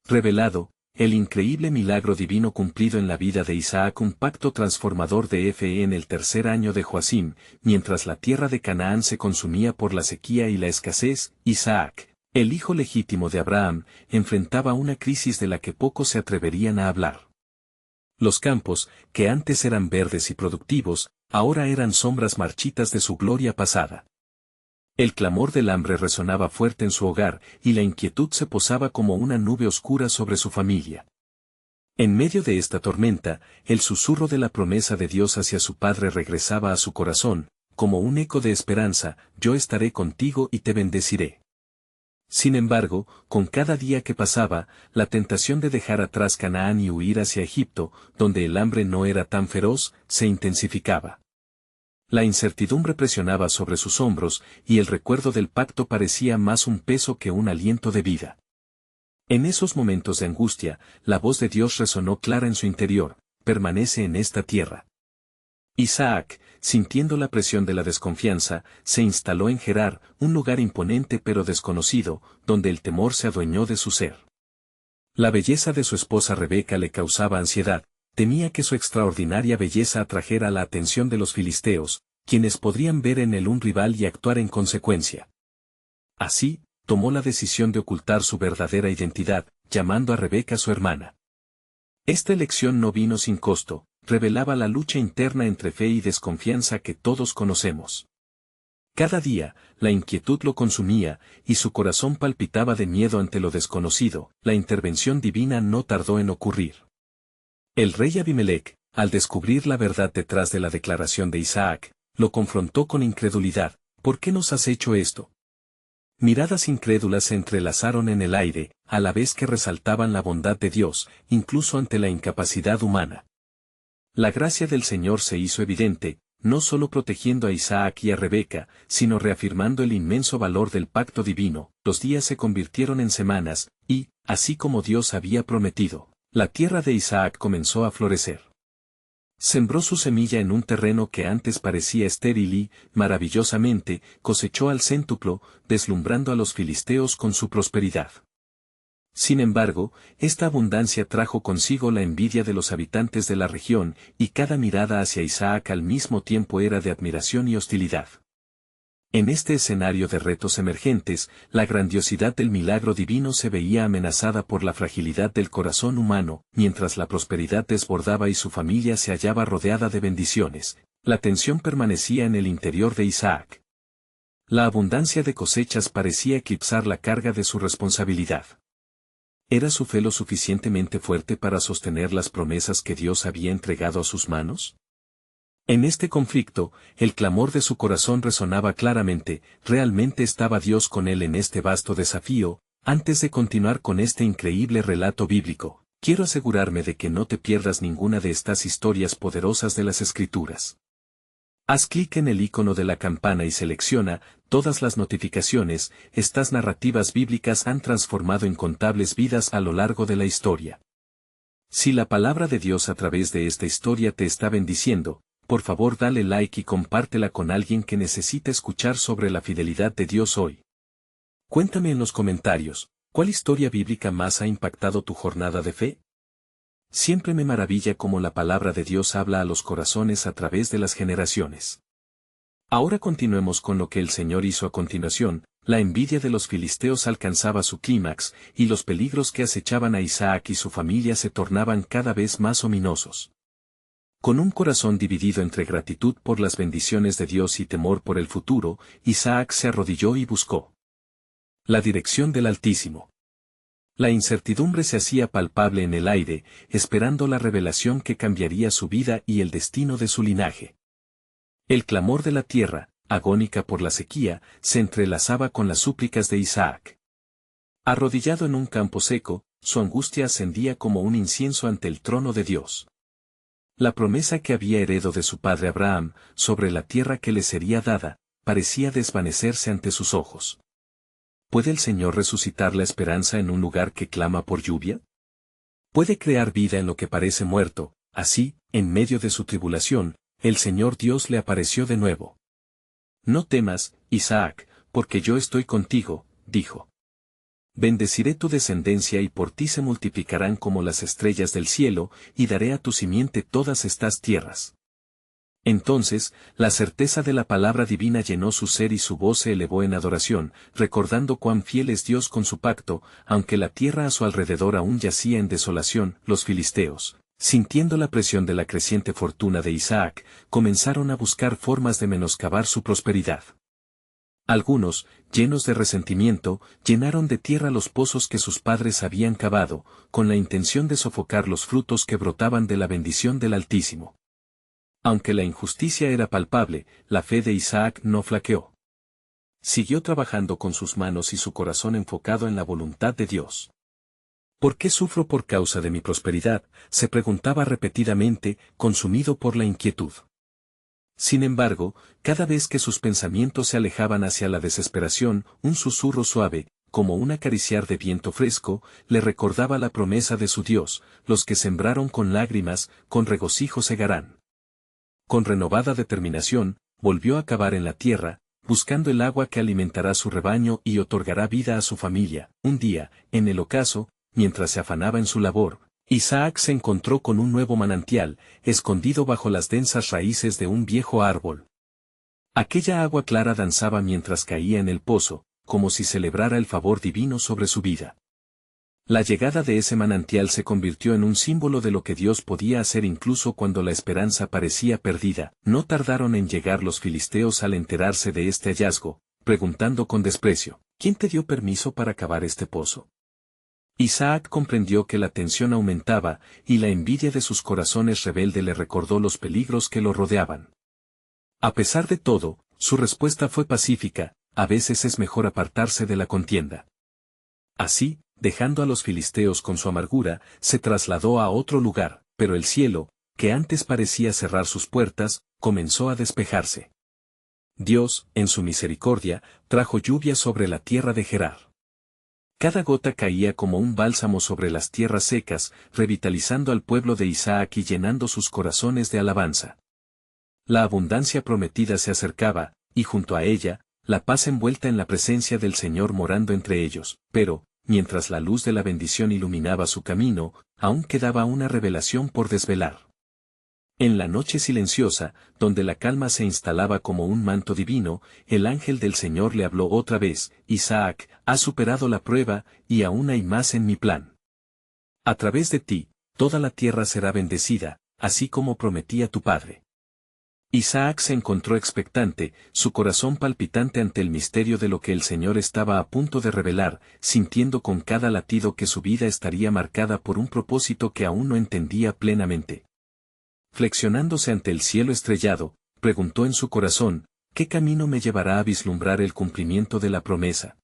Revelado, el increíble milagro divino cumplido en la vida de Isaac, un pacto transformador de Fe en el tercer año de Joacim, mientras la tierra de Canaán se consumía por la sequía y la escasez. Isaac, el hijo legítimo de Abraham, enfrentaba una crisis de la que pocos se atreverían a hablar. Los campos, que antes eran verdes y productivos, ahora eran sombras marchitas de su gloria pasada. El clamor del hambre resonaba fuerte en su hogar, y la inquietud se posaba como una nube oscura sobre su familia. En medio de esta tormenta, el susurro de la promesa de Dios hacia su padre regresaba a su corazón, como un eco de esperanza: yo estaré contigo y te bendeciré. Sin embargo, con cada día que pasaba, la tentación de dejar atrás Canaán y huir hacia Egipto, donde el hambre no era tan feroz, se intensificaba. La incertidumbre presionaba sobre sus hombros, y el recuerdo del pacto parecía más un peso que un aliento de vida. En esos momentos de angustia, la voz de Dios resonó clara en su interior: permanece en esta tierra. Isaac, sintiendo la presión de la desconfianza, se instaló en Gerar, un lugar imponente pero desconocido, donde el temor se adueñó de su ser. La belleza de su esposa Rebeca le causaba ansiedad. Temía que su extraordinaria belleza atrajera la atención de los filisteos, quienes podrían ver en él un rival y actuar en consecuencia. Así, tomó la decisión de ocultar su verdadera identidad, llamando a Rebeca su hermana. Esta elección no vino sin costo, revelaba la lucha interna entre fe y desconfianza que todos conocemos. Cada día, la inquietud lo consumía, y su corazón palpitaba de miedo ante lo desconocido. La intervención divina no tardó en ocurrir. El rey Abimelec, al descubrir la verdad detrás de la declaración de Isaac, lo confrontó con incredulidad: ¿por qué nos has hecho esto? Miradas incrédulas se entrelazaron en el aire, a la vez que resaltaban la bondad de Dios, incluso ante la incapacidad humana. La gracia del Señor se hizo evidente, no solo protegiendo a Isaac y a Rebeca, sino reafirmando el inmenso valor del pacto divino. Los días se convirtieron en semanas, y, así como Dios había prometido, la tierra de Isaac comenzó a florecer. Sembró su semilla en un terreno que antes parecía estéril y, maravillosamente, cosechó al céntuplo, deslumbrando a los filisteos con su prosperidad. Sin embargo, esta abundancia trajo consigo la envidia de los habitantes de la región, y cada mirada hacia Isaac al mismo tiempo era de admiración y hostilidad. En este escenario de retos emergentes, la grandiosidad del milagro divino se veía amenazada por la fragilidad del corazón humano. Mientras la prosperidad desbordaba y su familia se hallaba rodeada de bendiciones, la tensión permanecía en el interior de Isaac. La abundancia de cosechas parecía eclipsar la carga de su responsabilidad. ¿Era su fe lo suficientemente fuerte para sostener las promesas que Dios había entregado a sus manos? En este conflicto, el clamor de su corazón resonaba claramente: ¿realmente estaba Dios con él en este vasto desafío? Antes de continuar con este increíble relato bíblico, quiero asegurarme de que no te pierdas ninguna de estas historias poderosas de las Escrituras. Haz clic en el icono de la campana y selecciona todas las notificaciones. Estas narrativas bíblicas han transformado incontables vidas a lo largo de la historia. Si la palabra de Dios a través de esta historia te está bendiciendo, por favor dale like y compártela con alguien que necesita escuchar sobre la fidelidad de Dios hoy. Cuéntame en los comentarios, ¿cuál historia bíblica más ha impactado tu jornada de fe? Siempre me maravilla cómo la palabra de Dios habla a los corazones a través de las generaciones. Ahora continuemos con lo que el Señor hizo a continuación. La envidia de los filisteos alcanzaba su clímax, y los peligros que acechaban a Isaac y su familia se tornaban cada vez más ominosos. Con un corazón dividido entre gratitud por las bendiciones de Dios y temor por el futuro, Isaac se arrodilló y buscó la dirección del Altísimo. La incertidumbre se hacía palpable en el aire, esperando la revelación que cambiaría su vida y el destino de su linaje. El clamor de la tierra, agónica por la sequía, se entrelazaba con las súplicas de Isaac. Arrodillado en un campo seco, su angustia ascendía como un incienso ante el trono de Dios. La promesa que había heredado de su padre Abraham, sobre la tierra que le sería dada, parecía desvanecerse ante sus ojos. ¿Puede el Señor resucitar la esperanza en un lugar que clama por lluvia? ¿Puede crear vida en lo que parece muerto? Así, en medio de su tribulación, el Señor Dios le apareció de nuevo. No temas, Isaac, porque yo estoy contigo, dijo. Bendeciré tu descendencia y por ti se multiplicarán como las estrellas del cielo, y daré a tu simiente todas estas tierras. Entonces, la certeza de la palabra divina llenó su ser y su voz se elevó en adoración, recordando cuán fiel es Dios con su pacto, aunque la tierra a su alrededor aún yacía en desolación. Los filisteos, sintiendo la presión de la creciente fortuna de Isaac, comenzaron a buscar formas de menoscabar su prosperidad. Algunos, llenos de resentimiento, llenaron de tierra los pozos que sus padres habían cavado, con la intención de sofocar los frutos que brotaban de la bendición del Altísimo. Aunque la injusticia era palpable, la fe de Isaac no flaqueó. Siguió trabajando con sus manos y su corazón enfocado en la voluntad de Dios. ¿Por qué sufro por causa de mi prosperidad?, se preguntaba repetidamente, consumido por la inquietud. Sin embargo, cada vez que sus pensamientos se alejaban hacia la desesperación, un susurro suave, como un acariciar de viento fresco, le recordaba la promesa de su Dios: los que sembraron con lágrimas, con regocijo segarán. Con renovada determinación, volvió a cavar en la tierra, buscando el agua que alimentará su rebaño y otorgará vida a su familia. Un día, en el ocaso, mientras se afanaba en su labor, Isaac se encontró con un nuevo manantial, escondido bajo las densas raíces de un viejo árbol. Aquella agua clara danzaba mientras caía en el pozo, como si celebrara el favor divino sobre su vida. La llegada de ese manantial se convirtió en un símbolo de lo que Dios podía hacer incluso cuando la esperanza parecía perdida. No tardaron en llegar los filisteos al enterarse de este hallazgo, preguntando con desprecio: ¿quién te dio permiso para cavar este pozo? Isaac comprendió que la tensión aumentaba, y la envidia de sus corazones rebelde le recordó los peligros que lo rodeaban. A pesar de todo, su respuesta fue pacífica: a veces es mejor apartarse de la contienda. Así, dejando a los filisteos con su amargura, se trasladó a otro lugar, pero el cielo, que antes parecía cerrar sus puertas, comenzó a despejarse. Dios, en su misericordia, trajo lluvia sobre la tierra de Gerar. Cada gota caía como un bálsamo sobre las tierras secas, revitalizando al pueblo de Isaac y llenando sus corazones de alabanza. La abundancia prometida se acercaba, y junto a ella, la paz envuelta en la presencia del Señor morando entre ellos. Pero, mientras la luz de la bendición iluminaba su camino, aún quedaba una revelación por desvelar. En la noche silenciosa, donde la calma se instalaba como un manto divino, el ángel del Señor le habló otra vez: Isaac, has superado la prueba, y aún hay más en mi plan. A través de ti, toda la tierra será bendecida, así como prometía tu padre. Isaac se encontró expectante, su corazón palpitante ante el misterio de lo que el Señor estaba a punto de revelar, sintiendo con cada latido que su vida estaría marcada por un propósito que aún no entendía plenamente. Flexionándose ante el cielo estrellado, preguntó en su corazón: ¿qué camino me llevará a vislumbrar el cumplimiento de la promesa?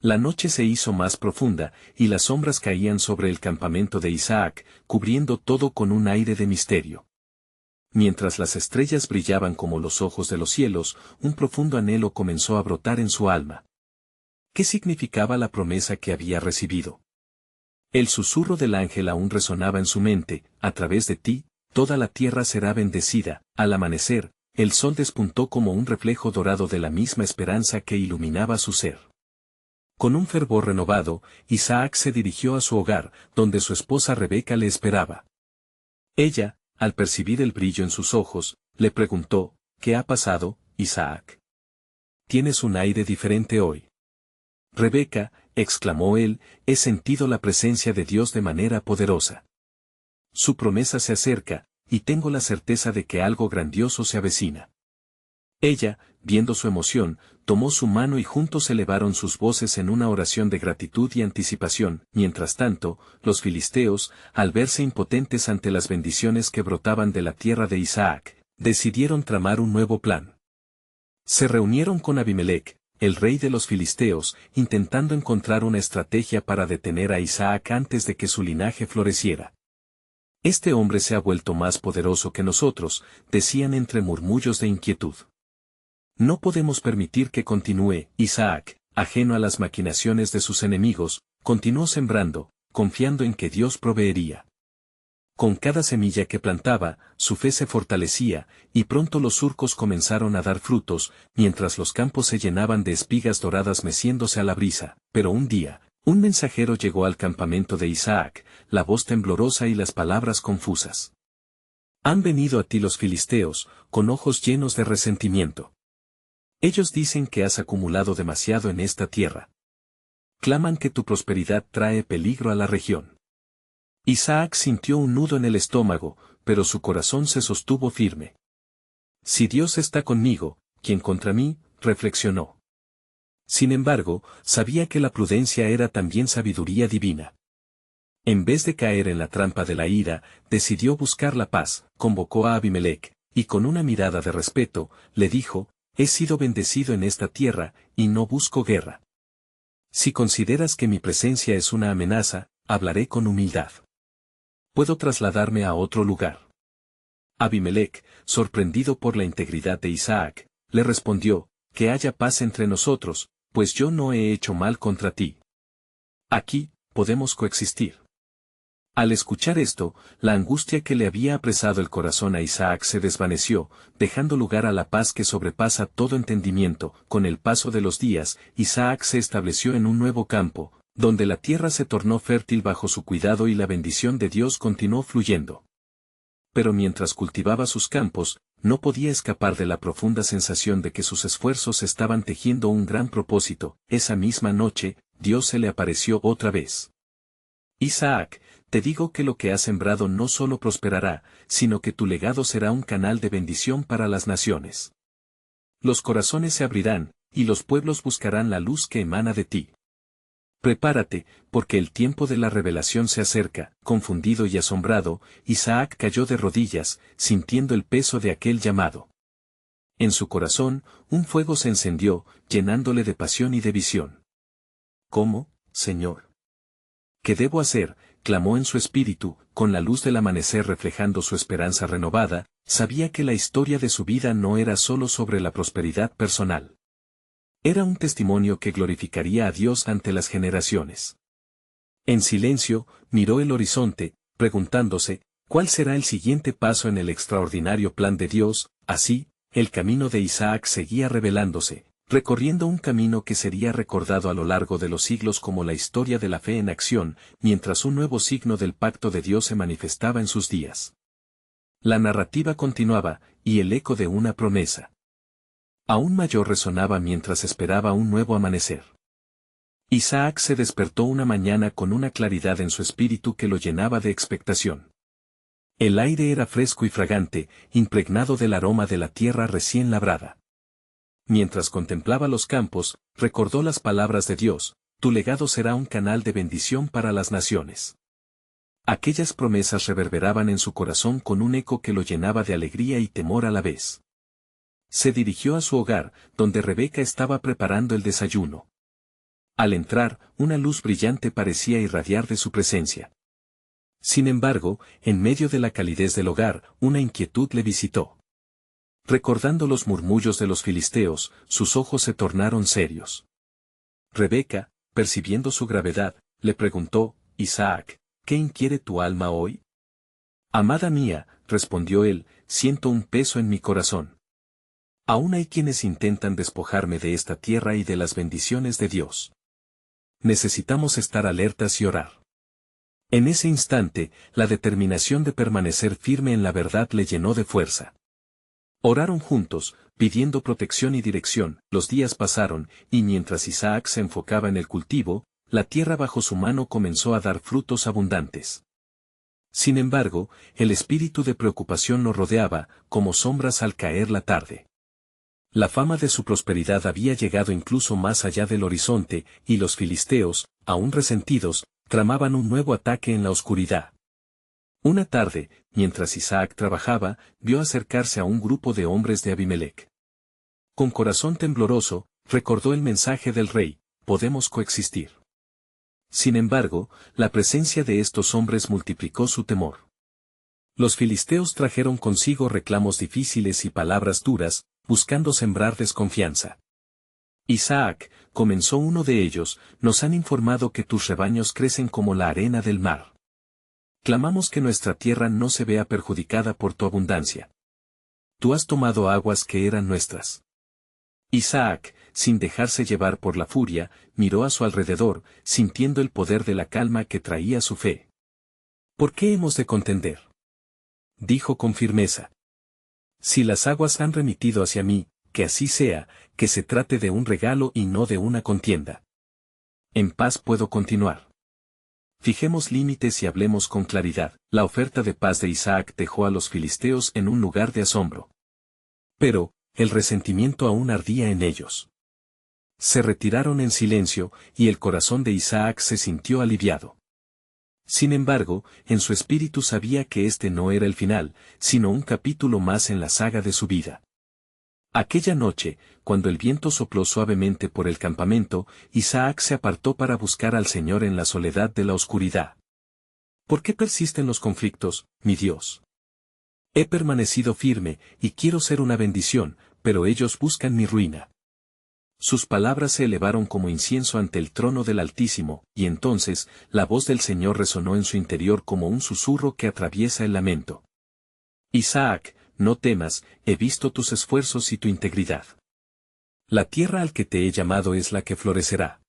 La noche se hizo más profunda, y las sombras caían sobre el campamento de Isaac, cubriendo todo con un aire de misterio. Mientras las estrellas brillaban como los ojos de los cielos, un profundo anhelo comenzó a brotar en su alma. ¿Qué significaba la promesa que había recibido? El susurro del ángel aún resonaba en su mente: a través de ti, toda la tierra será bendecida. Al amanecer, el sol despuntó como un reflejo dorado de la misma esperanza que iluminaba su ser. Con un fervor renovado, Isaac se dirigió a su hogar, donde su esposa Rebeca le esperaba. Ella, al percibir el brillo en sus ojos, le preguntó: ¿qué ha pasado, Isaac? Tienes un aire diferente hoy. Rebeca, exclamó él, he sentido la presencia de Dios de manera poderosa. Su promesa se acerca, y tengo la certeza de que algo grandioso se avecina. Ella, viendo su emoción, tomó su mano y juntos elevaron sus voces en una oración de gratitud y anticipación. Mientras tanto, los filisteos, al verse impotentes ante las bendiciones que brotaban de la tierra de Isaac, decidieron tramar un nuevo plan. Se reunieron con Abimelec, el rey de los filisteos, intentando encontrar una estrategia para detener a Isaac antes de que su linaje floreciera. Este hombre se ha vuelto más poderoso que nosotros, decían entre murmullos de inquietud. No podemos permitir que continúe. Isaac, ajeno a las maquinaciones de sus enemigos, continuó sembrando, confiando en que Dios proveería. Con cada semilla que plantaba, su fe se fortalecía, y pronto los surcos comenzaron a dar frutos, mientras los campos se llenaban de espigas doradas meciéndose a la brisa. Pero un día, Un mensajero llegó al campamento de Isaac, la voz temblorosa y las palabras confusas. Han venido a ti los filisteos, con ojos llenos de resentimiento. Ellos dicen que has acumulado demasiado en esta tierra. Claman que tu prosperidad trae peligro a la región. Isaac sintió un nudo en el estómago, pero su corazón se sostuvo firme. Si Dios está conmigo, ¿quién contra mí?, reflexionó. Sin embargo, sabía que la prudencia era también sabiduría divina. En vez de caer en la trampa de la ira, decidió buscar la paz, convocó a Abimelech, y con una mirada de respeto, le dijo, he sido bendecido en esta tierra, y no busco guerra. Si consideras que mi presencia es una amenaza, hablaré con humildad. Puedo trasladarme a otro lugar. Abimelech, sorprendido por la integridad de Isaac, le respondió, que haya paz entre nosotros, pues yo no he hecho mal contra ti. Aquí, podemos coexistir. Al escuchar esto, la angustia que le había apresado el corazón a Isaac se desvaneció, dejando lugar a la paz que sobrepasa todo entendimiento. Con el paso de los días, Isaac se estableció en un nuevo campo, donde la tierra se tornó fértil bajo su cuidado y la bendición de Dios continuó fluyendo. Pero mientras cultivaba sus campos, no podía escapar de la profunda sensación de que sus esfuerzos estaban tejiendo un gran propósito. Esa misma noche, Dios se le apareció otra vez. Isaac, te digo que lo que has sembrado no solo prosperará, sino que tu legado será un canal de bendición para las naciones. Los corazones se abrirán, y los pueblos buscarán la luz que emana de ti. Prepárate, porque el tiempo de la revelación se acerca. Confundido y asombrado, Isaac cayó de rodillas, sintiendo el peso de aquel llamado. En su corazón, un fuego se encendió, llenándole de pasión y de visión. ¿Cómo, Señor? ¿Qué debo hacer?, clamó en su espíritu, con la luz del amanecer reflejando su esperanza renovada. Sabía que la historia de su vida no era solo sobre la prosperidad personal. Era un testimonio que glorificaría a Dios ante las generaciones. En silencio, miró el horizonte, preguntándose, ¿cuál será el siguiente paso en el extraordinario plan de Dios? Así, el camino de Isaac seguía revelándose, recorriendo un camino que sería recordado a lo largo de los siglos como la historia de la fe en acción, mientras un nuevo signo del pacto de Dios se manifestaba en sus días. La narrativa continuaba, y el eco de una promesa aún mayor resonaba mientras esperaba un nuevo amanecer. Isaac se despertó una mañana con una claridad en su espíritu que lo llenaba de expectación. El aire era fresco y fragante, impregnado del aroma de la tierra recién labrada. Mientras contemplaba los campos, recordó las palabras de Dios, tu legado será un canal de bendición para las naciones. Aquellas promesas reverberaban en su corazón con un eco que lo llenaba de alegría y temor a la vez. Se dirigió a su hogar, donde Rebeca estaba preparando el desayuno. Al entrar, una luz brillante parecía irradiar de su presencia. Sin embargo, en medio de la calidez del hogar, una inquietud le visitó. Recordando los murmullos de los filisteos, sus ojos se tornaron serios. Rebeca, percibiendo su gravedad, le preguntó, Isaac, ¿qué inquiere tu alma hoy? Amada mía, respondió él, siento un peso en mi corazón. Aún hay quienes intentan despojarme de esta tierra y de las bendiciones de Dios. Necesitamos estar alertas y orar. En ese instante, la determinación de permanecer firme en la verdad le llenó de fuerza. Oraron juntos, pidiendo protección y dirección. Los días pasaron, y mientras Isaac se enfocaba en el cultivo, la tierra bajo su mano comenzó a dar frutos abundantes. Sin embargo, el espíritu de preocupación lo rodeaba, como sombras al caer la tarde. La fama de su prosperidad había llegado incluso más allá del horizonte, y los filisteos, aún resentidos, tramaban un nuevo ataque en la oscuridad. Una tarde, mientras Isaac trabajaba, vio acercarse a un grupo de hombres de Abimelech. Con corazón tembloroso, recordó el mensaje del rey, podemos coexistir. Sin embargo, la presencia de estos hombres multiplicó su temor. Los filisteos trajeron consigo reclamos difíciles y palabras duras, buscando sembrar desconfianza. Isaac, comenzó uno de ellos, nos han informado que tus rebaños crecen como la arena del mar. Clamamos que nuestra tierra no se vea perjudicada por tu abundancia. Tú has tomado aguas que eran nuestras. Isaac, sin dejarse llevar por la furia, miró a su alrededor, sintiendo el poder de la calma que traía su fe. ¿Por qué hemos de contender?, dijo con firmeza. Si las aguas han remitido hacia mí, que así sea, que se trate de un regalo y no de una contienda. En paz puedo continuar. Fijemos límites y hablemos con claridad. La oferta de paz de Isaac dejó a los filisteos en un lugar de asombro. Pero, el resentimiento aún ardía en ellos. Se retiraron en silencio, y el corazón de Isaac se sintió aliviado. Sin embargo, en su espíritu sabía que este no era el final, sino un capítulo más en la saga de su vida. Aquella noche, cuando el viento sopló suavemente por el campamento, Isaac se apartó para buscar al Señor en la soledad de la oscuridad. ¿Por qué persisten los conflictos, mi Dios? He permanecido firme, y quiero ser una bendición, pero ellos buscan mi ruina. Sus palabras se elevaron como incienso ante el trono del Altísimo, y entonces, la voz del Señor resonó en su interior como un susurro que atraviesa el lamento. Isaac, no temas, he visto tus esfuerzos y tu integridad. La tierra al que te he llamado es la que florecerá.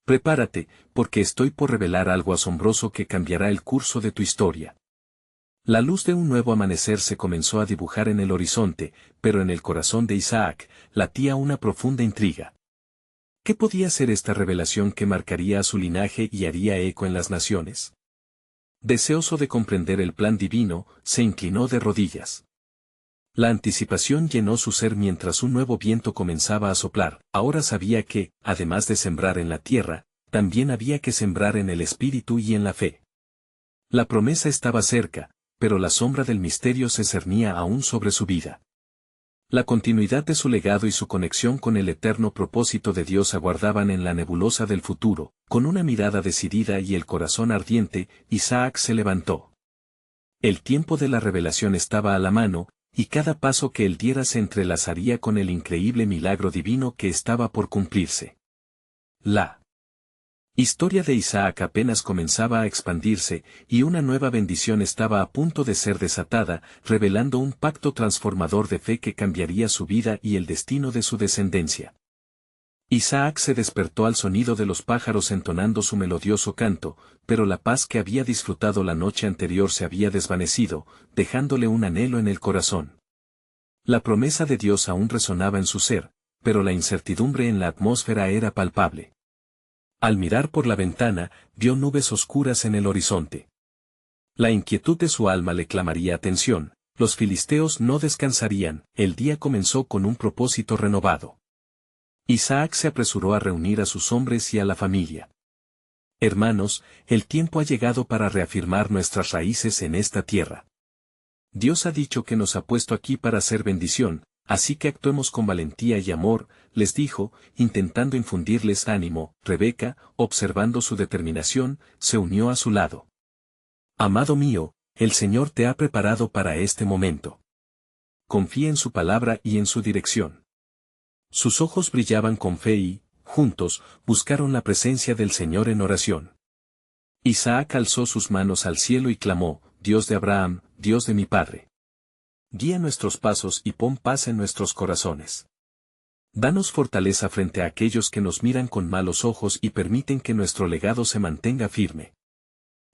Prepárate, porque estoy por revelar algo asombroso que cambiará el curso de tu historia. La luz de un nuevo amanecer se comenzó a dibujar en el horizonte, pero en el corazón de Isaac latía una profunda intriga. ¿Qué podía ser esta revelación que marcaría a su linaje y haría eco en las naciones? Deseoso de comprender el plan divino, se inclinó de rodillas. La anticipación llenó su ser mientras un nuevo viento comenzaba a soplar. Ahora sabía que, además de sembrar en la tierra, también había que sembrar en el espíritu y en la fe. La promesa estaba cerca, pero la sombra del misterio se cernía aún sobre su vida. La continuidad de su legado y su conexión con el eterno propósito de Dios aguardaban en la nebulosa del futuro. Con una mirada decidida y el corazón ardiente, Isaac se levantó. El tiempo de la revelación estaba a la mano, y cada paso que él diera se entrelazaría con el increíble milagro divino que estaba por cumplirse. La historia de Isaac apenas comenzaba a expandirse, y una nueva bendición estaba a punto de ser desatada, revelando un pacto transformador de fe que cambiaría su vida y el destino de su descendencia. Isaac se despertó al sonido de los pájaros entonando su melodioso canto, pero la paz que había disfrutado la noche anterior se había desvanecido, dejándole un anhelo en el corazón. La promesa de Dios aún resonaba en su ser, pero la incertidumbre en la atmósfera era palpable. Al mirar por la ventana, vio nubes oscuras en el horizonte. La inquietud de su alma le clamaría atención. Los filisteos no descansarían. El día comenzó con un propósito renovado. Isaac se apresuró a reunir a sus hombres y a la familia. Hermanos, el tiempo ha llegado para reafirmar nuestras raíces en esta tierra. Dios ha dicho que nos ha puesto aquí para hacer bendición, así que actuemos con valentía y amor, les dijo, intentando infundirles ánimo. Rebeca, observando su determinación, se unió a su lado. Amado mío, el Señor te ha preparado para este momento. Confía en su palabra y en su dirección. Sus ojos brillaban con fe y, juntos, buscaron la presencia del Señor en oración. Isaac alzó sus manos al cielo y clamó, Dios de Abraham, Dios de mi padre. Guía nuestros pasos y pon paz en nuestros corazones. Danos fortaleza frente a aquellos que nos miran con malos ojos y permiten que nuestro legado se mantenga firme.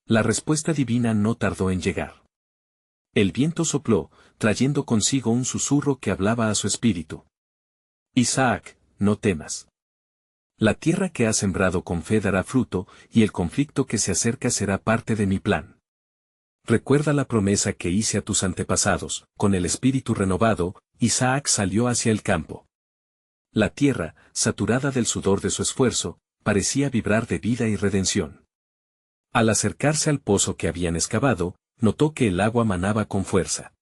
La respuesta divina no tardó en llegar. El viento sopló, trayendo consigo un susurro que hablaba a su espíritu. Isaac, no temas. La tierra que has sembrado con fe dará fruto, y el conflicto que se acerca será parte de mi plan. Recuerda la promesa que hice a tus antepasados. Con el espíritu renovado, Isaac salió hacia el campo. La tierra, saturada del sudor de su esfuerzo, parecía vibrar de vida y redención. Al acercarse al pozo que habían excavado, notó que el agua manaba con fuerza.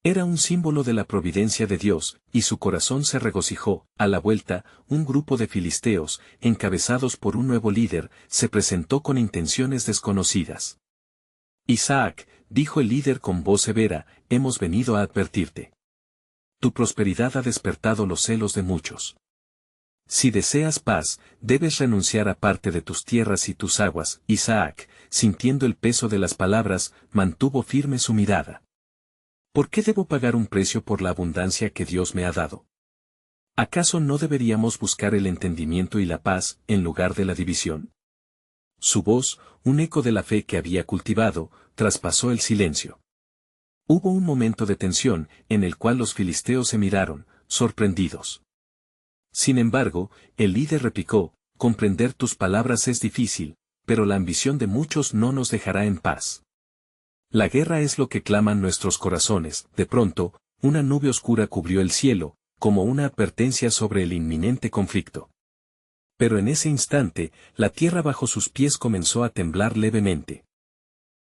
Era un símbolo de la providencia de Dios, y su corazón se regocijó. A la vuelta, un grupo de filisteos, encabezados por un nuevo líder, se presentó con intenciones desconocidas. Isaac, dijo el líder con voz severa, hemos venido a advertirte. Tu prosperidad ha despertado los celos de muchos. Si deseas paz, debes renunciar a parte de tus tierras y tus aguas. Isaac, sintiendo el peso de las palabras, mantuvo firme su mirada. ¿Por qué debo pagar un precio por la abundancia que Dios me ha dado? ¿Acaso no deberíamos buscar el entendimiento y la paz, en lugar de la división? Su voz, un eco de la fe que había cultivado, traspasó el silencio. Hubo un momento de tensión, en el cual los filisteos se miraron, sorprendidos. Sin embargo, el líder replicó: comprender tus palabras es difícil, pero la ambición de muchos no nos dejará en paz. La guerra es lo que claman nuestros corazones. De pronto, una nube oscura cubrió el cielo, como una advertencia sobre el inminente conflicto. Pero en ese instante, la tierra bajo sus pies comenzó a temblar levemente.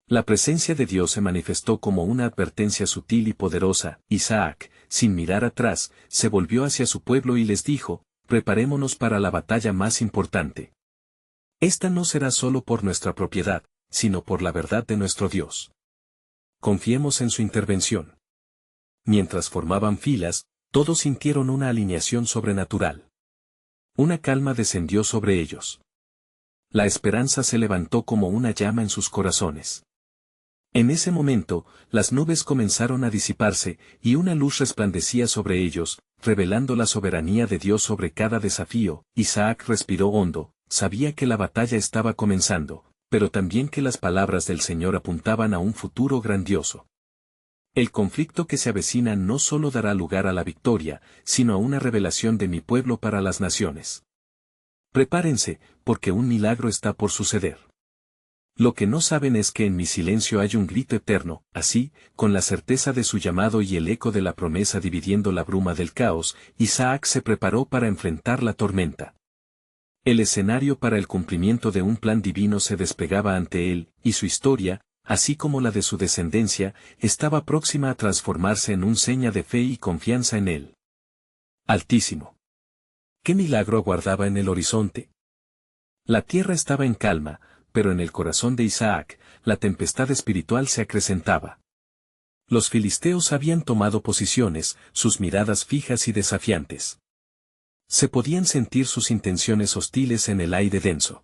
La presencia de Dios se manifestó como una advertencia sutil y poderosa. Isaac, sin mirar atrás, se volvió hacia su pueblo y les dijo: preparémonos para la batalla más importante. Esta no será solo por nuestra propiedad, sino por la verdad de nuestro Dios. Confiemos en su intervención. Mientras formaban filas, todos sintieron una alineación sobrenatural. Una calma descendió sobre ellos. La esperanza se levantó como una llama en sus corazones. En ese momento, las nubes comenzaron a disiparse, y una luz resplandecía sobre ellos, revelando la soberanía de Dios sobre cada desafío. Isaac respiró hondo, sabía que la batalla estaba comenzando, pero también que las palabras del Señor apuntaban a un futuro grandioso. El conflicto que se avecina no solo dará lugar a la victoria, sino a una revelación de mi pueblo para las naciones. Prepárense, porque un milagro está por suceder. Lo que no saben es que en mi silencio hay un grito eterno. Así, con la certeza de su llamado y el eco de la promesa dividiendo la bruma del caos, Isaac se preparó para enfrentar la tormenta. El escenario para el cumplimiento de un plan divino se desplegaba ante él, y su historia, así como la de su descendencia, estaba próxima a transformarse en un seña de fe y confianza en él. Altísimo. ¿Qué milagro aguardaba en el horizonte? La tierra estaba en calma, pero en el corazón de Isaac, la tempestad espiritual se acrecentaba. Los filisteos habían tomado posiciones, sus miradas fijas y desafiantes. Se podían sentir sus intenciones hostiles en el aire denso.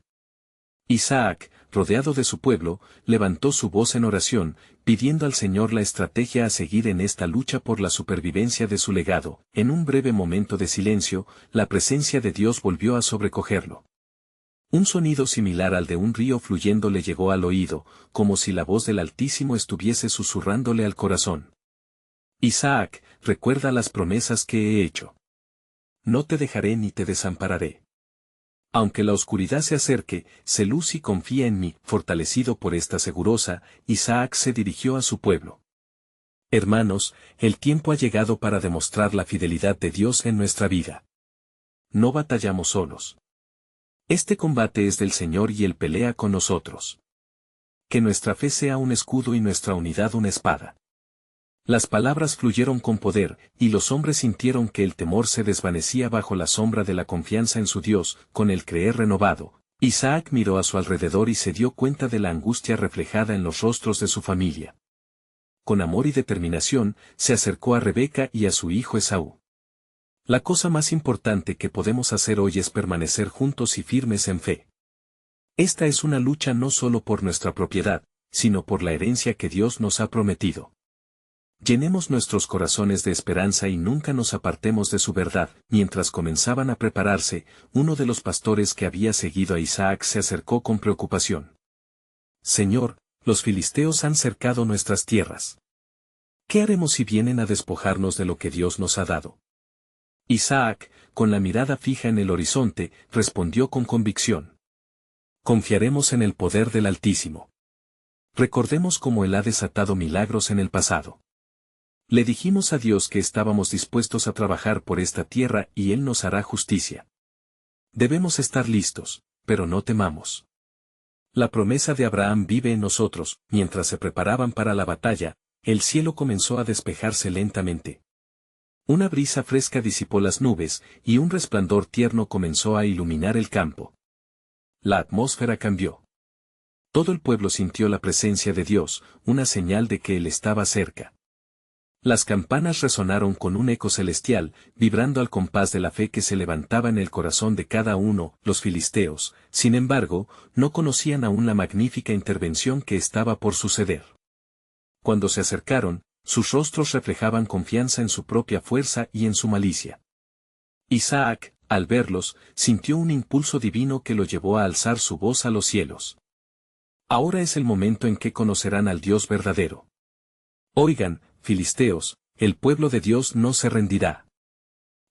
Isaac, rodeado de su pueblo, levantó su voz en oración, pidiendo al Señor la estrategia a seguir en esta lucha por la supervivencia de su legado. En un breve momento de silencio, la presencia de Dios volvió a sobrecogerlo. Un sonido similar al de un río fluyendo le llegó al oído, como si la voz del Altísimo estuviese susurrándole al corazón. Isaac, recuerda las promesas que he hecho. No te dejaré ni te desampararé. Aunque la oscuridad se acerque, sé luz y confía en mí. Fortalecido por esta segurosa, Isaac se dirigió a su pueblo. Hermanos, el tiempo ha llegado para demostrar la fidelidad de Dios en nuestra vida. No batallamos solos. Este combate es del Señor y Él pelea con nosotros. Que nuestra fe sea un escudo y nuestra unidad una espada. Las palabras fluyeron con poder, y los hombres sintieron que el temor se desvanecía bajo la sombra de la confianza en su Dios. Con el creer renovado, Isaac miró a su alrededor y se dio cuenta de la angustia reflejada en los rostros de su familia. Con amor y determinación, se acercó a Rebeca y a su hijo Esaú. La cosa más importante que podemos hacer hoy es permanecer juntos y firmes en fe. Esta es una lucha no solo por nuestra propiedad, sino por la herencia que Dios nos ha prometido. Llenemos nuestros corazones de esperanza y nunca nos apartemos de su verdad. Mientras comenzaban a prepararse, uno de los pastores que había seguido a Isaac se acercó con preocupación. Señor, los filisteos han cercado nuestras tierras. ¿Qué haremos si vienen a despojarnos de lo que Dios nos ha dado? Isaac, con la mirada fija en el horizonte, respondió con convicción. Confiaremos en el poder del Altísimo. Recordemos cómo Él ha desatado milagros en el pasado. Le dijimos a Dios que estábamos dispuestos a trabajar por esta tierra y Él nos hará justicia. Debemos estar listos, pero no temamos. La promesa de Abraham vive en nosotros. Mientras se preparaban para la batalla, el cielo comenzó a despejarse lentamente. Una brisa fresca disipó las nubes, y un resplandor tierno comenzó a iluminar el campo. La atmósfera cambió. Todo el pueblo sintió la presencia de Dios, una señal de que Él estaba cerca. Las campanas resonaron con un eco celestial, vibrando al compás de la fe que se levantaba en el corazón de cada uno. Los filisteos, sin embargo, no conocían aún la magnífica intervención que estaba por suceder. Cuando se acercaron, sus rostros reflejaban confianza en su propia fuerza y en su malicia. Isaac, al verlos, sintió un impulso divino que lo llevó a alzar su voz a los cielos. Ahora es el momento en que conocerán al Dios verdadero. Oigan, filisteos, el pueblo de Dios no se rendirá.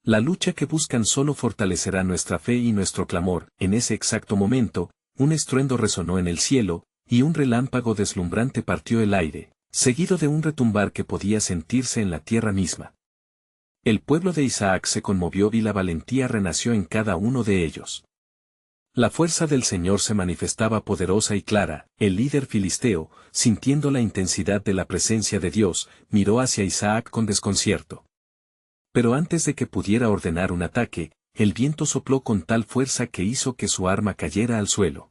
La lucha que buscan solo fortalecerá nuestra fe y nuestro clamor. En ese exacto momento, un estruendo resonó en el cielo, y un relámpago deslumbrante partió el aire, seguido de un retumbar que podía sentirse en la tierra misma. El pueblo de Isaac se conmovió y la valentía renació en cada uno de ellos. La fuerza del Señor se manifestaba poderosa y clara. El líder filisteo, sintiendo la intensidad de la presencia de Dios, miró hacia Isaac con desconcierto. Pero antes de que pudiera ordenar un ataque, el viento sopló con tal fuerza que hizo que su arma cayera al suelo.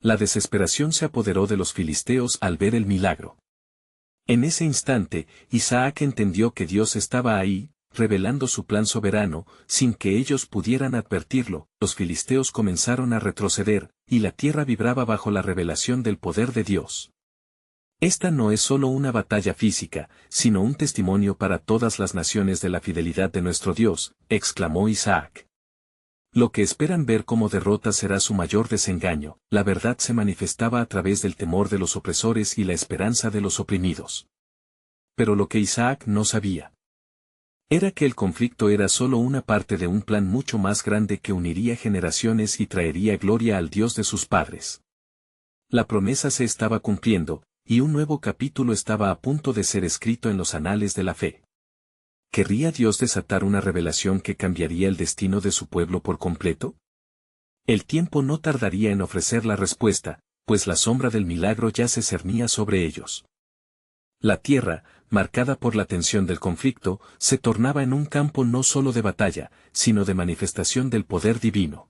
La desesperación se apoderó de los filisteos al ver el milagro. En ese instante, Isaac entendió que Dios estaba ahí, revelando su plan soberano, sin que ellos pudieran advertirlo. Los filisteos comenzaron a retroceder, y la tierra vibraba bajo la revelación del poder de Dios. Esta no es solo una batalla física, sino un testimonio para todas las naciones de la fidelidad de nuestro Dios, exclamó Isaac. Lo que esperan ver como derrota será su mayor desengaño. La verdad se manifestaba a través del temor de los opresores y la esperanza de los oprimidos. Pero lo que Isaac no sabía era que el conflicto era solo una parte de un plan mucho más grande que uniría generaciones y traería gloria al Dios de sus padres. La promesa se estaba cumpliendo, y un nuevo capítulo estaba a punto de ser escrito en los anales de la fe. ¿Querría Dios desatar una revelación que cambiaría el destino de su pueblo por completo? El tiempo no tardaría en ofrecer la respuesta, pues la sombra del milagro ya se cernía sobre ellos. La tierra, marcada por la tensión del conflicto, se tornaba en un campo no solo de batalla, sino de manifestación del poder divino.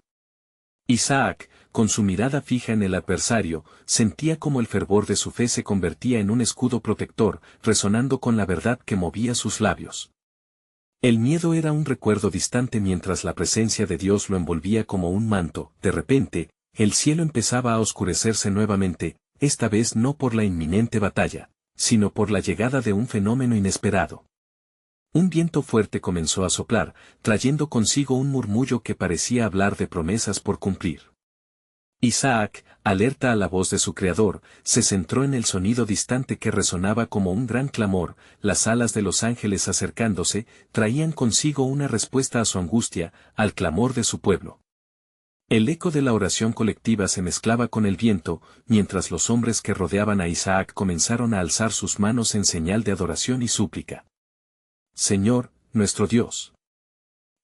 Isaac, con su mirada fija en el adversario, sentía como el fervor de su fe se convertía en un escudo protector, resonando con la verdad que movía sus labios. El miedo era un recuerdo distante mientras la presencia de Dios lo envolvía como un manto. De repente, el cielo empezaba a oscurecerse nuevamente, esta vez no por la inminente batalla, sino por la llegada de un fenómeno inesperado. Un viento fuerte comenzó a soplar, trayendo consigo un murmullo que parecía hablar de promesas por cumplir. Isaac, alerta a la voz de su Creador, se centró en el sonido distante que resonaba como un gran clamor. Las alas de los ángeles acercándose, traían consigo una respuesta a su angustia, al clamor de su pueblo. El eco de la oración colectiva se mezclaba con el viento, mientras los hombres que rodeaban a Isaac comenzaron a alzar sus manos en señal de adoración y súplica. Señor, nuestro Dios.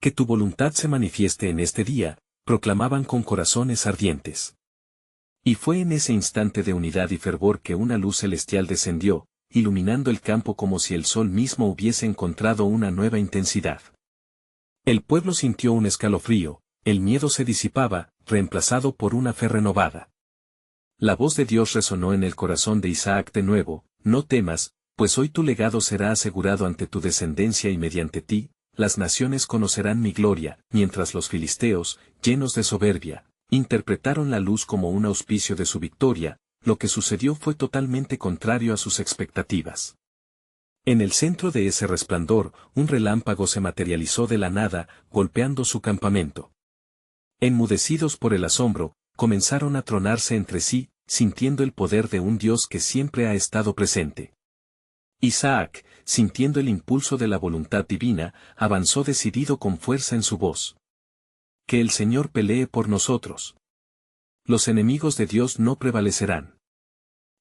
Que tu voluntad se manifieste en este día, proclamaban con corazones ardientes. Y fue en ese instante de unidad y fervor que una luz celestial descendió, iluminando el campo como si el sol mismo hubiese encontrado una nueva intensidad. El pueblo sintió un escalofrío, el miedo se disipaba, reemplazado por una fe renovada. La voz de Dios resonó en el corazón de Isaac de nuevo: no temas, pues hoy tu legado será asegurado ante tu descendencia y mediante ti, las naciones conocerán mi gloria. Mientras los filisteos, llenos de soberbia, interpretaron la luz como un auspicio de su victoria, lo que sucedió fue totalmente contrario a sus expectativas. En el centro de ese resplandor, un relámpago se materializó de la nada, golpeando su campamento. Enmudecidos por el asombro, comenzaron a tronarse entre sí, sintiendo el poder de un Dios que siempre ha estado presente. Isaac, sintiendo el impulso de la voluntad divina, avanzó decidido con fuerza en su voz. Que el Señor pelee por nosotros. Los enemigos de Dios no prevalecerán.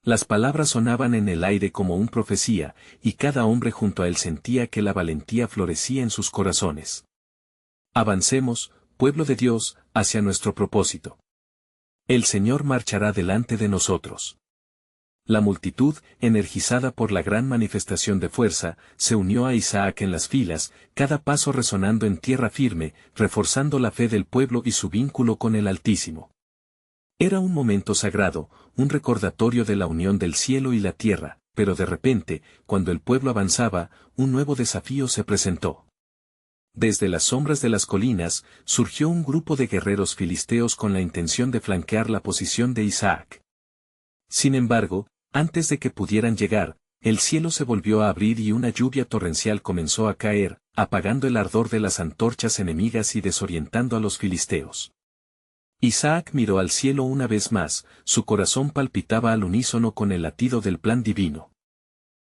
Las palabras sonaban en el aire como una profecía, y cada hombre junto a él sentía que la valentía florecía en sus corazones. Avancemos, pueblo de Dios, hacia nuestro propósito. El Señor marchará delante de nosotros. La multitud, energizada por la gran manifestación de fuerza, se unió a Isaac en las filas, cada paso resonando en tierra firme, reforzando la fe del pueblo y su vínculo con el Altísimo. Era un momento sagrado, un recordatorio de la unión del cielo y la tierra, pero de repente, cuando el pueblo avanzaba, un nuevo desafío se presentó. Desde las sombras de las colinas, surgió un grupo de guerreros filisteos con la intención de flanquear la posición de Isaac. Sin embargo, antes de que pudieran llegar, el cielo se volvió a abrir y una lluvia torrencial comenzó a caer, apagando el ardor de las antorchas enemigas y desorientando a los filisteos. Isaac miró al cielo una vez más, su corazón palpitaba al unísono con el latido del plan divino.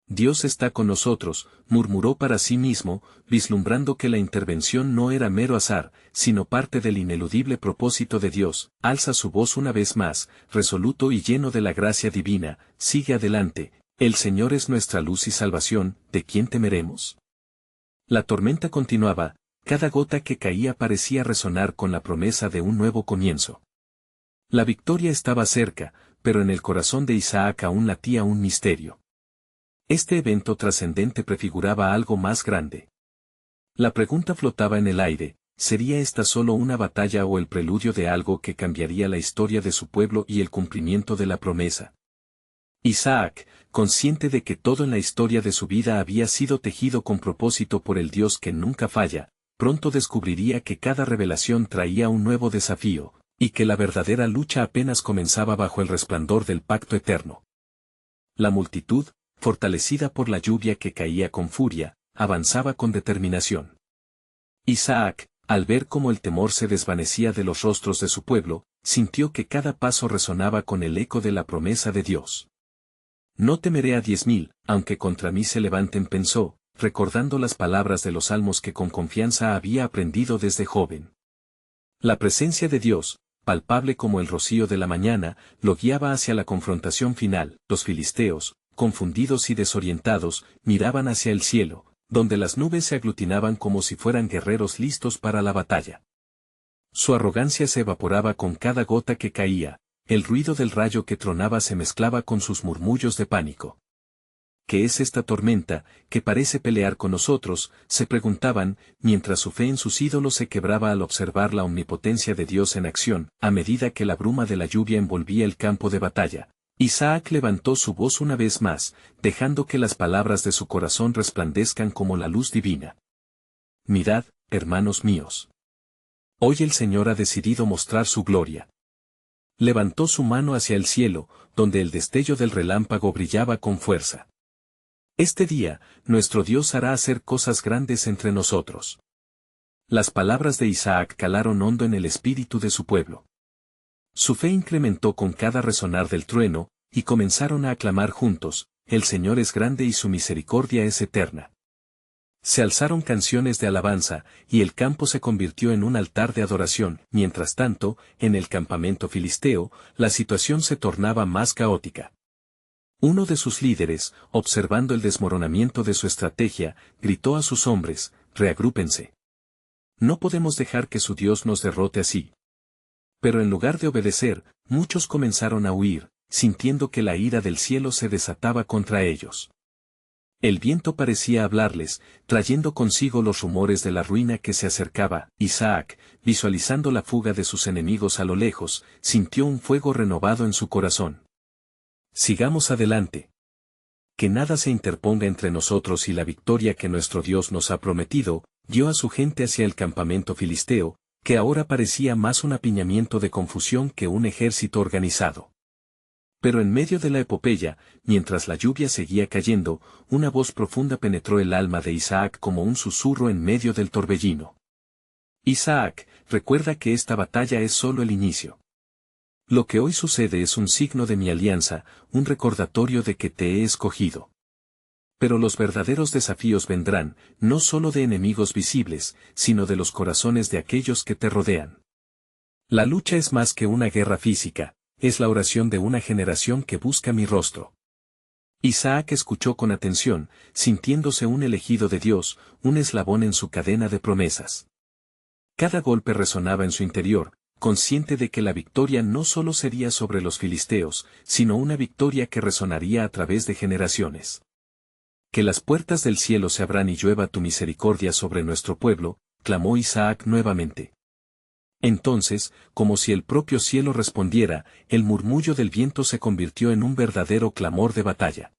Dios está con nosotros, murmuró para sí mismo, vislumbrando que la intervención no era mero azar, sino parte del ineludible propósito de Dios. Alza su voz una vez más, resoluto y lleno de la gracia divina, sigue adelante, el Señor es nuestra luz y salvación, ¿de quién temeremos? La tormenta continuaba, cada gota que caía parecía resonar con la promesa de un nuevo comienzo. La victoria estaba cerca, pero en el corazón de Isaac aún latía un misterio. Este evento trascendente prefiguraba algo más grande. La pregunta flotaba en el aire, ¿sería esta solo una batalla o el preludio de algo que cambiaría la historia de su pueblo y el cumplimiento de la promesa? Isaac, consciente de que todo en la historia de su vida había sido tejido con propósito por el Dios que nunca falla, pronto descubriría que cada revelación traía un nuevo desafío, y que la verdadera lucha apenas comenzaba bajo el resplandor del pacto eterno. La multitud, fortalecida por la lluvia que caía con furia, avanzaba con determinación. Isaac, al ver cómo el temor se desvanecía de los rostros de su pueblo, sintió que cada paso resonaba con el eco de la promesa de Dios. No temeré a 10.000, aunque contra mí se levanten, pensó, recordando las palabras de los salmos que con confianza había aprendido desde joven. La presencia de Dios, palpable como el rocío de la mañana, lo guiaba hacia la confrontación final. Los filisteos, confundidos y desorientados, miraban hacia el cielo, donde las nubes se aglutinaban como si fueran guerreros listos para la batalla. Su arrogancia se evaporaba con cada gota que caía, el ruido del rayo que tronaba se mezclaba con sus murmullos de pánico. ¿Qué es esta tormenta, que parece pelear con nosotros?, se preguntaban, mientras su fe en sus ídolos se quebraba al observar la omnipotencia de Dios en acción. A medida que la bruma de la lluvia envolvía el campo de batalla, Isaac levantó su voz una vez más, dejando que las palabras de su corazón resplandezcan como la luz divina. Mirad, hermanos míos. Hoy el Señor ha decidido mostrar su gloria. Levantó su mano hacia el cielo, donde el destello del relámpago brillaba con fuerza. Este día, nuestro Dios hará hacer cosas grandes entre nosotros. Las palabras de Isaac calaron hondo en el espíritu de su pueblo. Su fe incrementó con cada resonar del trueno, y comenzaron a aclamar juntos, el Señor es grande y su misericordia es eterna. Se alzaron canciones de alabanza, y el campo se convirtió en un altar de adoración. Mientras tanto, en el campamento filisteo, la situación se tornaba más caótica. Uno de sus líderes, observando el desmoronamiento de su estrategia, gritó a sus hombres, reagrúpense. No podemos dejar que su Dios nos derrote así. Pero en lugar de obedecer, muchos comenzaron a huir, sintiendo que la ira del cielo se desataba contra ellos. El viento parecía hablarles, trayendo consigo los rumores de la ruina que se acercaba. Isaac, visualizando la fuga de sus enemigos a lo lejos, sintió un fuego renovado en su corazón. Sigamos adelante. Que nada se interponga entre nosotros y la victoria que nuestro Dios nos ha prometido. Guió a su gente hacia el campamento filisteo, que ahora parecía más un apiñamiento de confusión que un ejército organizado. Pero en medio de la epopeya, mientras la lluvia seguía cayendo, una voz profunda penetró el alma de Isaac como un susurro en medio del torbellino. Isaac, recuerda que esta batalla es solo el inicio. Lo que hoy sucede es un signo de mi alianza, un recordatorio de que te he escogido. Pero los verdaderos desafíos vendrán, no solo de enemigos visibles, sino de los corazones de aquellos que te rodean. La lucha es más que una guerra física, es la oración de una generación que busca mi rostro. Isaac escuchó con atención, sintiéndose un elegido de Dios, un eslabón en su cadena de promesas. Cada golpe resonaba en su interior, consciente de que la victoria no solo sería sobre los filisteos, sino una victoria que resonaría a través de generaciones. Que las puertas del cielo se abran y llueva tu misericordia sobre nuestro pueblo, clamó Isaac nuevamente. Entonces, como si el propio cielo respondiera, el murmullo del viento se convirtió en un verdadero clamor de batalla.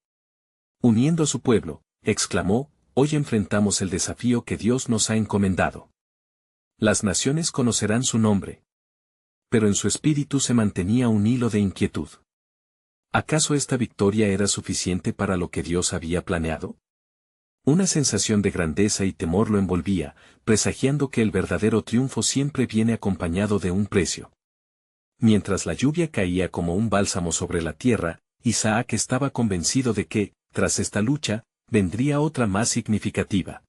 Uniendo a su pueblo, exclamó, hoy enfrentamos el desafío que Dios nos ha encomendado. Las naciones conocerán su nombre. Pero en su espíritu se mantenía un hilo de inquietud. ¿Acaso esta victoria era suficiente para lo que Dios había planeado? Una sensación de grandeza y temor lo envolvía, presagiando que el verdadero triunfo siempre viene acompañado de un precio. Mientras la lluvia caía como un bálsamo sobre la tierra, Isaac estaba convencido de que, tras esta lucha, vendría otra más significativa.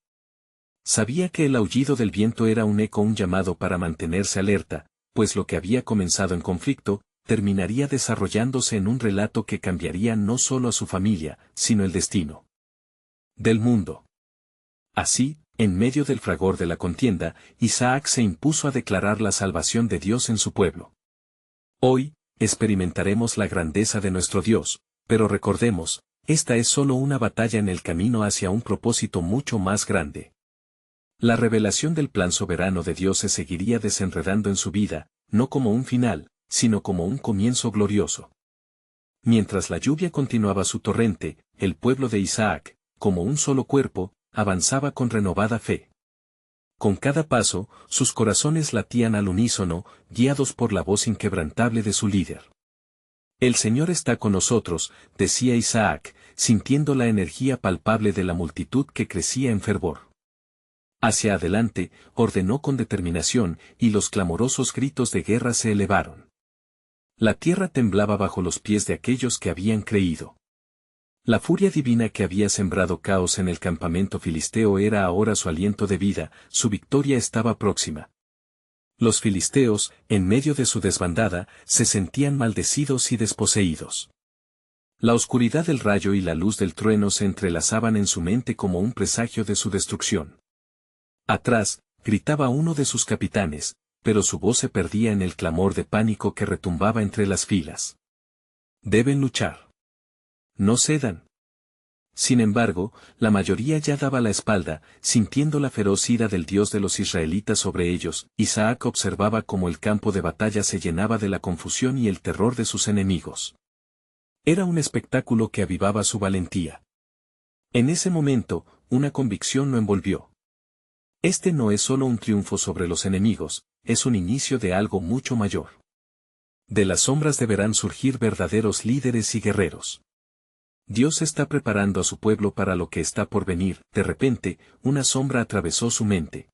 Sabía que el aullido del viento era un eco, un llamado para mantenerse alerta, pues lo que había comenzado en conflicto, terminaría desarrollándose en un relato que cambiaría no solo a su familia, sino el destino del mundo. Así, en medio del fragor de la contienda, Isaac se impuso a declarar la salvación de Dios en su pueblo. Hoy, experimentaremos la grandeza de nuestro Dios, pero recordemos, esta es solo una batalla en el camino hacia un propósito mucho más grande. La revelación del plan soberano de Dios se seguiría desenredando en su vida, no como un final, sino como un comienzo glorioso. Mientras la lluvia continuaba su torrente, el pueblo de Isaac, como un solo cuerpo, avanzaba con renovada fe. Con cada paso, sus corazones latían al unísono, guiados por la voz inquebrantable de su líder. El Señor está con nosotros, decía Isaac, sintiendo la energía palpable de la multitud que crecía en fervor. Hacia adelante, ordenó con determinación, y los clamorosos gritos de guerra se elevaron. La tierra temblaba bajo los pies de aquellos que habían creído. La furia divina que había sembrado caos en el campamento filisteo era ahora su aliento de vida, su victoria estaba próxima. Los filisteos, en medio de su desbandada, se sentían maldecidos y desposeídos. La oscuridad del rayo y la luz del trueno se entrelazaban en su mente como un presagio de su destrucción. Atrás, gritaba uno de sus capitanes, pero su voz se perdía en el clamor de pánico que retumbaba entre las filas. Deben luchar. No cedan. Sin embargo, la mayoría ya daba la espalda, sintiendo la feroz ira del Dios de los israelitas sobre ellos. Isaac observaba cómo el campo de batalla se llenaba de la confusión y el terror de sus enemigos. Era un espectáculo que avivaba su valentía. En ese momento, una convicción lo envolvió. Este no es solo un triunfo sobre los enemigos, es un inicio de algo mucho mayor. De las sombras deberán surgir verdaderos líderes y guerreros. Dios está preparando a su pueblo para lo que está por venir. De repente, una sombra atravesó su mente.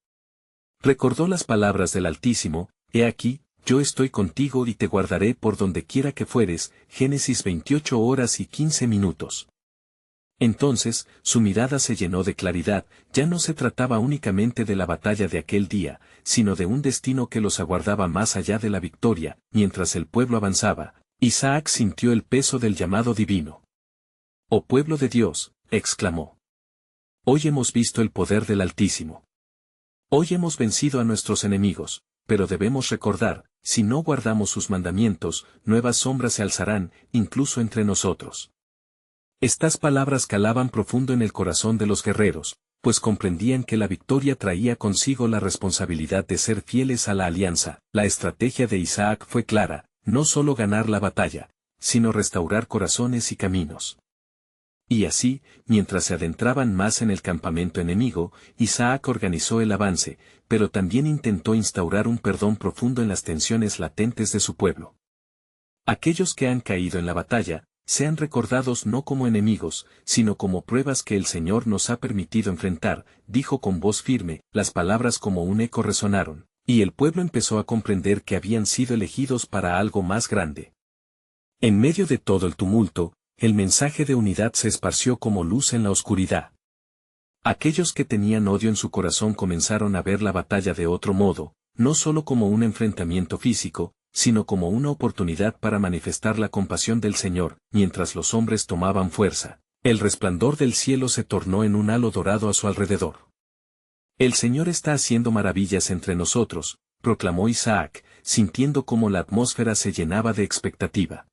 Recordó las palabras del Altísimo: He aquí, yo estoy contigo y te guardaré por donde quiera que fueres. Génesis 28:15. Entonces, su mirada se llenó de claridad, ya no se trataba únicamente de la batalla de aquel día, sino de un destino que los aguardaba más allá de la victoria. Mientras el pueblo avanzaba, Isaac sintió el peso del llamado divino. «Oh pueblo de Dios», exclamó. «Hoy hemos visto el poder del Altísimo. Hoy hemos vencido a nuestros enemigos, pero debemos recordar, si no guardamos sus mandamientos, nuevas sombras se alzarán, incluso entre nosotros». Estas palabras calaban profundo en el corazón de los guerreros, pues comprendían que la victoria traía consigo la responsabilidad de ser fieles a la alianza. La estrategia de Isaac fue clara: no solo ganar la batalla, sino restaurar corazones y caminos. Y así, mientras se adentraban más en el campamento enemigo, Isaac organizó el avance, pero también intentó instaurar un perdón profundo en las tensiones latentes de su pueblo. Aquellos que han caído en la batalla, sean recordados no como enemigos, sino como pruebas que el Señor nos ha permitido enfrentar, dijo con voz firme. Las palabras como un eco resonaron, y el pueblo empezó a comprender que habían sido elegidos para algo más grande. En medio de todo el tumulto, el mensaje de unidad se esparció como luz en la oscuridad. Aquellos que tenían odio en su corazón comenzaron a ver la batalla de otro modo, no solo como un enfrentamiento físico, sino como una oportunidad para manifestar la compasión del Señor. Mientras los hombres tomaban fuerza, el resplandor del cielo se tornó en un halo dorado a su alrededor. «El Señor está haciendo maravillas entre nosotros», proclamó Isaac, sintiendo cómo la atmósfera se llenaba de expectativa.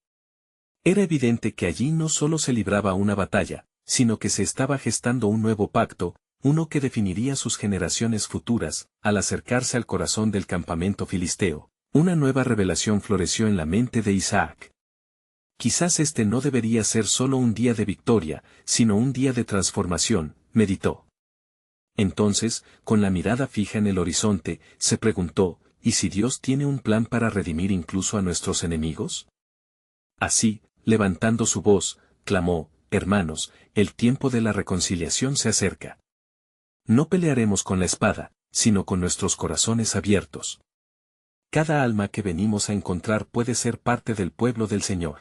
Era evidente que allí no solo se libraba una batalla, sino que se estaba gestando un nuevo pacto, uno que definiría sus generaciones futuras. Al acercarse al corazón del campamento filisteo, una nueva revelación floreció en la mente de Isaac. Quizás este no debería ser solo un día de victoria, sino un día de transformación, meditó. Entonces, con la mirada fija en el horizonte, se preguntó: ¿y si Dios tiene un plan para redimir incluso a nuestros enemigos? Así, levantando su voz, clamó: «Hermanos, el tiempo de la reconciliación se acerca. No pelearemos con la espada, sino con nuestros corazones abiertos. Cada alma que venimos a encontrar puede ser parte del pueblo del Señor».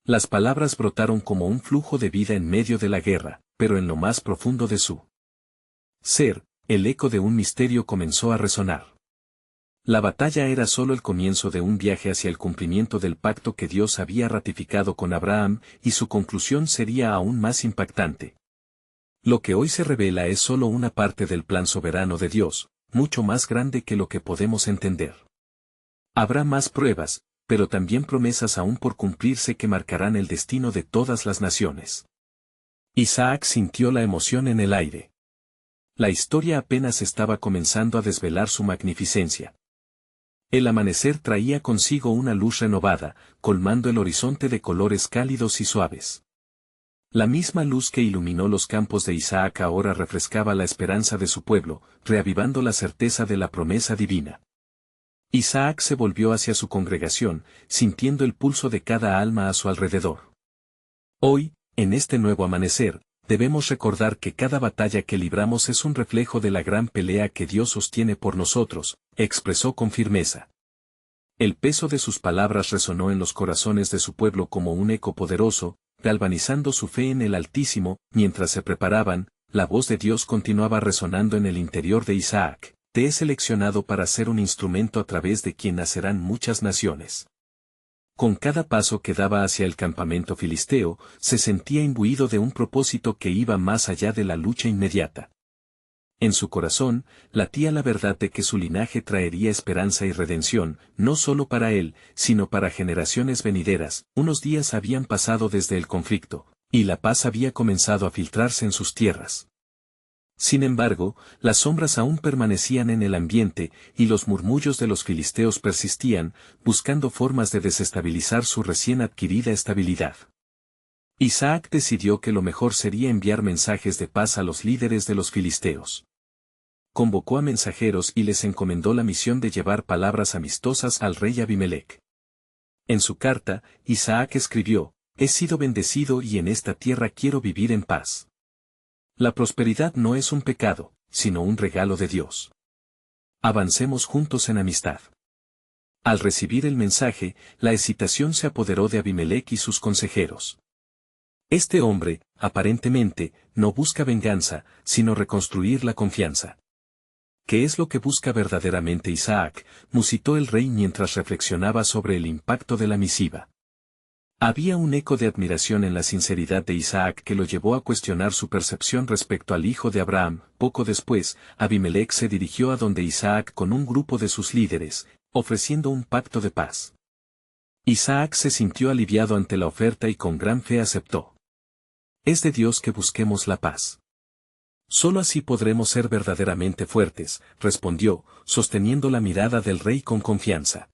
Las palabras brotaron como un flujo de vida en medio de la guerra, pero en lo más profundo de su ser, el eco de un misterio comenzó a resonar. La batalla era solo el comienzo de un viaje hacia el cumplimiento del pacto que Dios había ratificado con Abraham, y su conclusión sería aún más impactante. Lo que hoy se revela es solo una parte del plan soberano de Dios, mucho más grande que lo que podemos entender. Habrá más pruebas, pero también promesas aún por cumplirse que marcarán el destino de todas las naciones. Isaac sintió la emoción en el aire. La historia apenas estaba comenzando a desvelar su magnificencia. El amanecer traía consigo una luz renovada, colmando el horizonte de colores cálidos y suaves. La misma luz que iluminó los campos de Isaac ahora refrescaba la esperanza de su pueblo, reavivando la certeza de la promesa divina. Isaac se volvió hacia su congregación, sintiendo el pulso de cada alma a su alrededor. Hoy, en este nuevo amanecer, debemos recordar que cada batalla que libramos es un reflejo de la gran pelea que Dios sostiene por nosotros, expresó con firmeza. El peso de sus palabras resonó en los corazones de su pueblo como un eco poderoso, galvanizando su fe en el Altísimo. Mientras se preparaban, la voz de Dios continuaba resonando en el interior de Isaac: «Te he seleccionado para ser un instrumento a través de quien nacerán muchas naciones». Con cada paso que daba hacia el campamento filisteo, se sentía imbuido de un propósito que iba más allá de la lucha inmediata. En su corazón, latía la verdad de que su linaje traería esperanza y redención, no solo para él, sino para generaciones venideras. Unos días habían pasado desde el conflicto, y la paz había comenzado a filtrarse en sus tierras. Sin embargo, las sombras aún permanecían en el ambiente, y los murmullos de los filisteos persistían, buscando formas de desestabilizar su recién adquirida estabilidad. Isaac decidió que lo mejor sería enviar mensajes de paz a los líderes de los filisteos. Convocó a mensajeros y les encomendó la misión de llevar palabras amistosas al rey Abimelec. En su carta, Isaac escribió: «He sido bendecido y en esta tierra quiero vivir en paz». La prosperidad no es un pecado, sino un regalo de Dios. Avancemos juntos en amistad. Al recibir el mensaje, la excitación se apoderó de Abimelec y sus consejeros. Este hombre, aparentemente, no busca venganza, sino reconstruir la confianza. ¿Qué es lo que busca verdaderamente Isaac?, musitó el rey mientras reflexionaba sobre el impacto de la misiva. Había un eco de admiración en la sinceridad de Isaac que lo llevó a cuestionar su percepción respecto al hijo de Abraham. Poco después, Abimelec se dirigió a donde Isaac con un grupo de sus líderes, ofreciendo un pacto de paz. Isaac se sintió aliviado ante la oferta y con gran fe aceptó. «Es de Dios que busquemos la paz. Solo así podremos ser verdaderamente fuertes», respondió, sosteniendo la mirada del rey con confianza.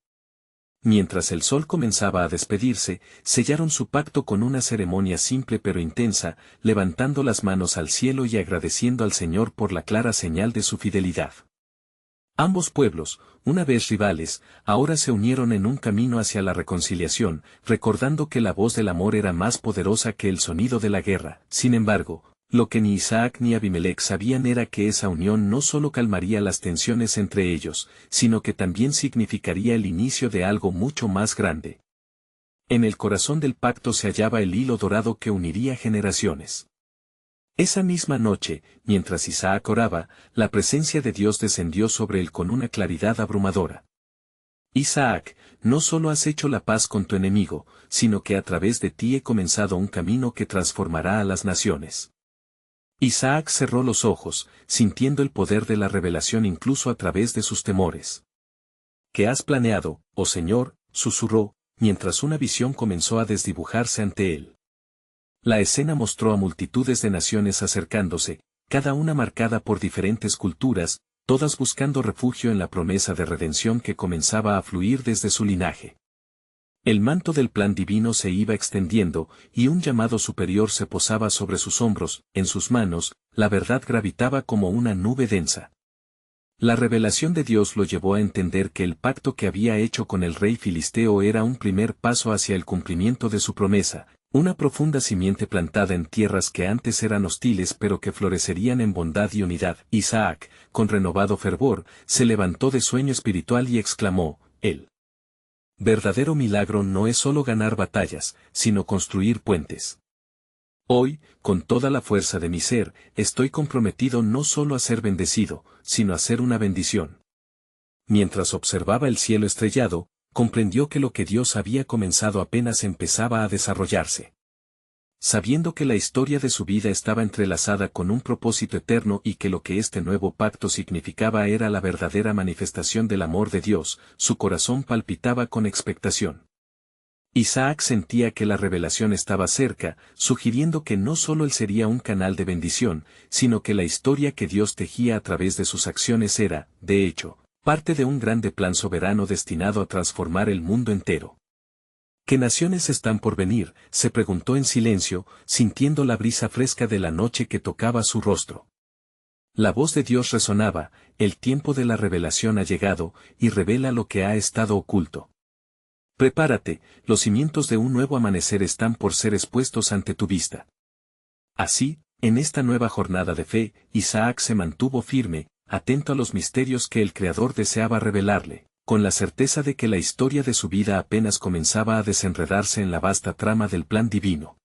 Mientras el sol comenzaba a despedirse, sellaron su pacto con una ceremonia simple pero intensa, levantando las manos al cielo y agradeciendo al Señor por la clara señal de su fidelidad. Ambos pueblos, una vez rivales, ahora se unieron en un camino hacia la reconciliación, recordando que la voz del amor era más poderosa que el sonido de la guerra. Sin embargo, lo que ni Isaac ni Abimelec sabían era que esa unión no solo calmaría las tensiones entre ellos, sino que también significaría el inicio de algo mucho más grande. En el corazón del pacto se hallaba el hilo dorado que uniría generaciones. Esa misma noche, mientras Isaac oraba, la presencia de Dios descendió sobre él con una claridad abrumadora. «Isaac, no solo has hecho la paz con tu enemigo, sino que a través de ti he comenzado un camino que transformará a las naciones». Isaac cerró los ojos, sintiendo el poder de la revelación incluso a través de sus temores. «¿Qué has planeado, oh Señor?», susurró, mientras una visión comenzó a desdibujarse ante él. La escena mostró a multitudes de naciones acercándose, cada una marcada por diferentes culturas, todas buscando refugio en la promesa de redención que comenzaba a fluir desde su linaje. El manto del plan divino se iba extendiendo, y un llamado superior se posaba sobre sus hombros. En sus manos, la verdad gravitaba como una nube densa. La revelación de Dios lo llevó a entender que el pacto que había hecho con el rey filisteo era un primer paso hacia el cumplimiento de su promesa, una profunda simiente plantada en tierras que antes eran hostiles pero que florecerían en bondad y unidad. Isaac, con renovado fervor, se levantó de sueño espiritual y exclamó, el verdadero milagro no es solo ganar batallas, sino construir puentes. Hoy, con toda la fuerza de mi ser, estoy comprometido no solo a ser bendecido, sino a ser una bendición. Mientras observaba el cielo estrellado, comprendió que lo que Dios había comenzado apenas empezaba a desarrollarse. Sabiendo que la historia de su vida estaba entrelazada con un propósito eterno y que lo que este nuevo pacto significaba era la verdadera manifestación del amor de Dios, su corazón palpitaba con expectación. Isaac sentía que la revelación estaba cerca, sugiriendo que no solo él sería un canal de bendición, sino que la historia que Dios tejía a través de sus acciones era, de hecho, parte de un grande plan soberano destinado a transformar el mundo entero. ¿Qué naciones están por venir?, se preguntó en silencio, sintiendo la brisa fresca de la noche que tocaba su rostro. La voz de Dios resonaba, el tiempo de la revelación ha llegado, y revela lo que ha estado oculto. Prepárate, los cimientos de un nuevo amanecer están por ser expuestos ante tu vista. Así, en esta nueva jornada de fe, Isaac se mantuvo firme, atento a los misterios que el Creador deseaba revelarle, con la certeza de que la historia de su vida apenas comenzaba a desenredarse en la vasta trama del plan divino.